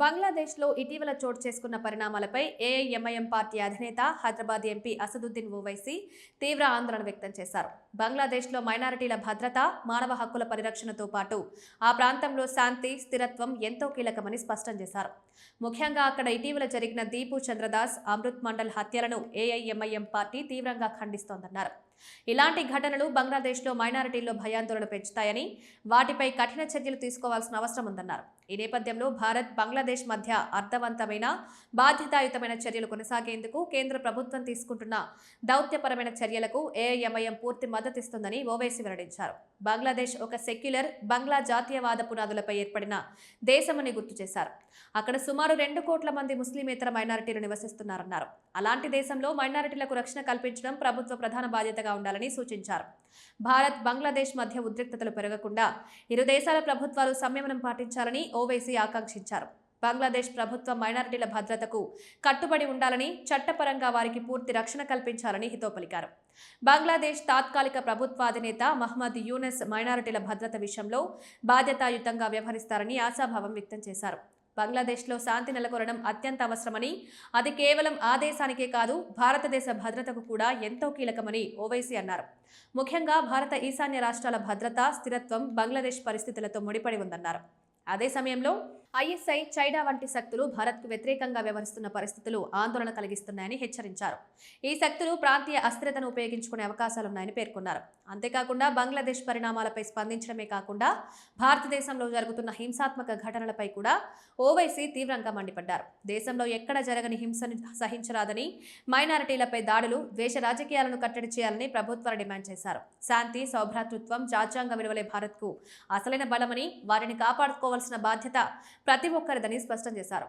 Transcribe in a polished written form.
బంగ్లాదేశ్లో ఇటీవల చోటు చేసుకున్న పరిణామాలపై ఏఐఎంఐఎం పార్టీ అధినేత హైదరాబాద్ ఎంపీ అసదుద్దీన్ ఓవైసీ తీవ్ర ఆందోళన వ్యక్తం చేశారు. బంగ్లాదేశ్లో మైనారిటీల భద్రత, మానవ హక్కుల పరిరక్షణతో పాటు ఆ ప్రాంతంలో శాంతి, స్థిరత్వం ఎంతో కీలకమని స్పష్టం చేశారు. ముఖ్యంగా అక్కడ ఇటీవల జరిగిన దీపు చంద్రదాస్, అమృత్ మండల్ హత్యలను ఏఐఎంఐఎం పార్టీ తీవ్రంగా ఖండిస్తోందన్నారు. ఇలాంటి ఘటనలు బంగ్లాదేశ్లో మైనారిటీల్లో భయాందోళన పెంచుతాయని, వాటిపై కఠిన చర్యలు తీసుకోవాల్సిన అవసరం ఉందన్నారు. ఈ నేపథ్యంలో భారత్, బంగ్లాదేశ్ మధ్య అర్థవంతమైన, బాధ్యతాయుతమైన చర్యలు కొనసాగేందుకు కేంద్ర ప్రభుత్వం తీసుకుంటున్న దౌత్యపరమైన చర్యలకు ఏఐఎంఐఎం పూర్తి మద్దతిస్తుందని ఓవైసీ వెల్లడించారు. బంగ్లాదేశ్ ఒక సెక్యులర్, బంగ్లా జాతీయవాద పునాదులపై ఏర్పడిన దేశమని గుర్తు చేశారు. అక్కడ సుమారు 2 కోట్ల మంది ముస్లిమేతర మైనారిటీలు నివసిస్తున్నారన్నారు. అలాంటి దేశంలో మైనారిటీలకు రక్షణ కల్పించడం ప్రభుత్వ ప్రధాన బాధ్యతగా ఉండాలని సూచించారు. భారత్, బంగ్లాదేశ్ మధ్య ఉద్రిక్తతలు పెరగకుండా ఇరు దేశాల ప్రభుత్వాలు సంయమనం పాటించాలని ఓవైసీ ఆకాంక్షించారు. బంగ్లాదేశ్ ప్రభుత్వం మైనారిటీల భద్రతకు కట్టుబడి ఉండాలని, చట్టపరంగా వారికి పూర్తి రక్షణ కల్పించాలని హితవు పలికారు. బంగ్లాదేశ్ తాత్కాలిక ప్రభుత్వాధినేత మహ్మద్ యూనస్ మైనారిటీల భద్రత విషయంలో బాధ్యతాయుతంగా వ్యవహరిస్తారని ఆశాభావం వ్యక్తం చేశారు. బంగ్లాదేశ్లో శాంతి నెలకొనడం అత్యంత అవసరమని, అది కేవలం ఆ దేశానికే కాదు, భారతదేశ భద్రతకు కూడా ఎంతో కీలకమని ఓవైసీ అన్నారు. ముఖ్యంగా భారత ఈశాన్య రాష్ట్రాల భద్రత, స్థిరత్వం బంగ్లాదేశ్ పరిస్థితులతో ముడిపడి ఉందన్నారు. అదే సమయంలో ఐఎస్ఐ, చైనా వంటి శక్తులు భారత్కు వ్యతిరేకంగా వ్యవహరిస్తున్న పరిస్థితులు ఆందోళన కలిగిస్తున్నాయని హెచ్చరించారు. ఈ శక్తులు ప్రాంతీయ అస్థిరతను ఉపయోగించుకునే అవకాశాలున్నాయని పేర్కొన్నారు. అంతేకాకుండా బంగ్లాదేశ్ పరిణామాలపై స్పందించడమే కాకుండా భారతదేశంలో జరుగుతున్న హింసాత్మక ఘటనలపై కూడా ఓవైసీ తీవ్రంగా మండిపడ్డారు. దేశంలో ఎక్కడ జరగని హింసను సహించరాదని, మైనారిటీలపై దాడులు, ద్వేష రాజకీయాలను కట్టడి చేయాలని ప్రభుత్వాలు డిమాండ్ చేశారు. శాంతి, సౌభ్రాతృత్వం, రాజ్యాంగ విలువలే భారత్కు అసలైన బలమని, వారిని కాపాడుకోవాల్సిన బాధ్యత ప్రతి ఒక్కరిదని స్పష్టం చేశారు.